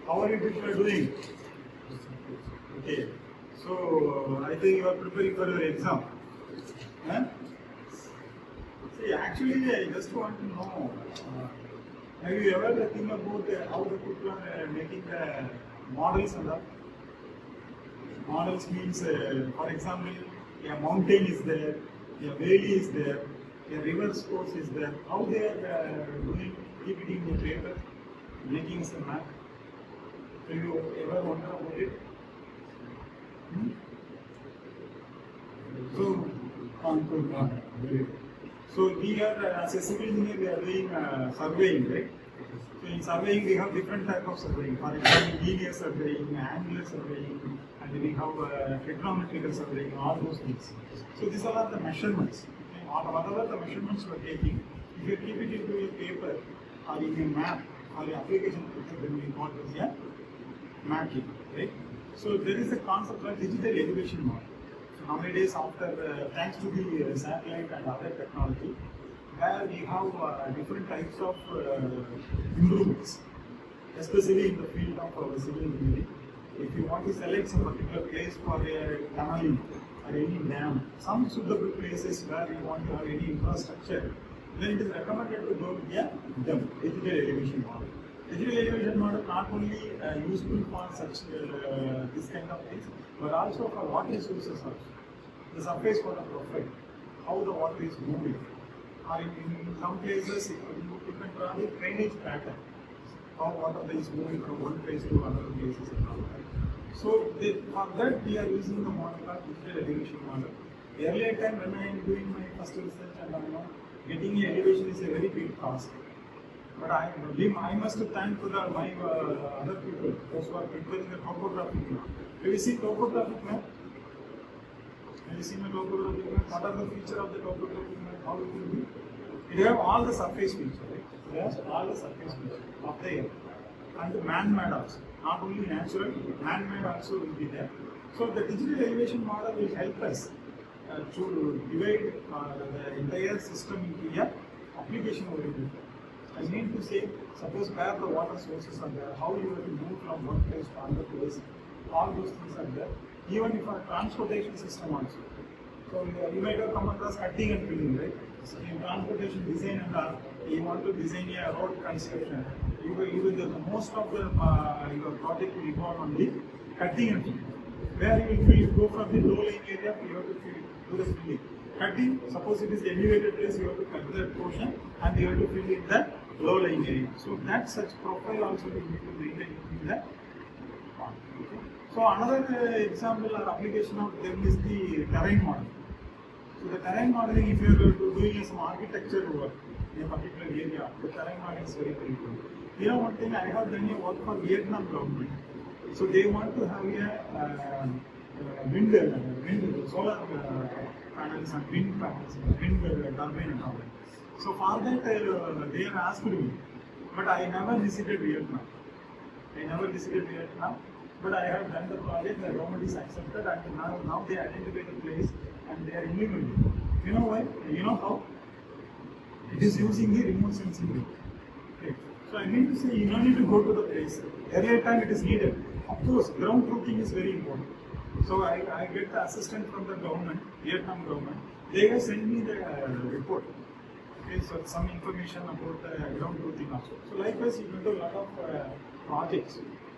How are you people doing? Okay. So I think you are preparing for your exam. Huh? See, actually, I just want to know. Have you ever think about how the people are making the models and that? Models means, for example, a mountain is there, a valley is there, a river course is there. How they are doing, keep it in the paper, making some map. Have you ever wonder about it? So we are as a civil engineer, we are doing surveying, right? So in surveying we have different type of surveying. For example, linear surveying, angular surveying, and we have trigonometrical surveying, all those things. So these are all the measurements. Okay? Whatever the measurements you are taking, if you keep it into a paper or in a map or an application, then we call it as mapping, right? So there is a concept called digital elevation model. So nowadays, after thanks to the satellite and other technology, where we have different types of improvements, especially in the field of civil engineering. If you want to select some particular place for a tunneling or any dam, some suitable places where you want to have any infrastructure, then it is recommended to go with a DEM, digital elevation model. Digital elevation model not only useful for such this kind of things, but also for water resources also. The surface water profile, how the water is moving. Or in some places, you can draw the drainage pattern, how water is moving from one place to another places and all that. So for that we are using the model called digital elevation model. Earlier time when I am doing my first research and getting an elevation is a very big task. But I must thank to my other people, those who are preparing the topographic map. Have you seen topographic map? Have you seen the topographic map? What are the features of the topographic map? How it will be? It have all the surface features, right? It has all the surface features of the earth. And the man-made also. Not only natural, man-made also will be there. So the digital elevation model will help us to divide the entire system into an application oriented. I mean to say, suppose where the water sources are there, how you have to move from one place to another place, all those things are there. Even if a transportation system also. So you might have come across cutting and filling, right? So in transportation design and all, you want to design a road construction. Most of the your project will involve on the cutting and filling. Where you will go from the low-lying area, you have to do the filling. Cutting, suppose it is elevated place, you have to cut that portion and you have to fill in the low-lying area. So that such profile also we need to maintain in that part. Okay. So another example or application of them is the terrain model. So the terrain modeling, if you are doing some architecture work in a particular area, the terrain modeling is very critical. You know one thing, I have done a work for Vietnam government. So they want to have a wind solar panels and wind panels, wind turbine and all that. So for that they have asked me, but I never visited Vietnam. But I have done the project, the government is accepted, and now they identify the place and they are implementing. You know why? You know how? It is using the remote sensing. Okay. So I mean to say, you don't need to go to the place. Earlier time it is needed. Of course, ground truthing is very important. So I get the assistance from the government, Vietnam government. They have sent me the report. Okay, so some information about ground truthing also. So likewise, you can do a lot of projects.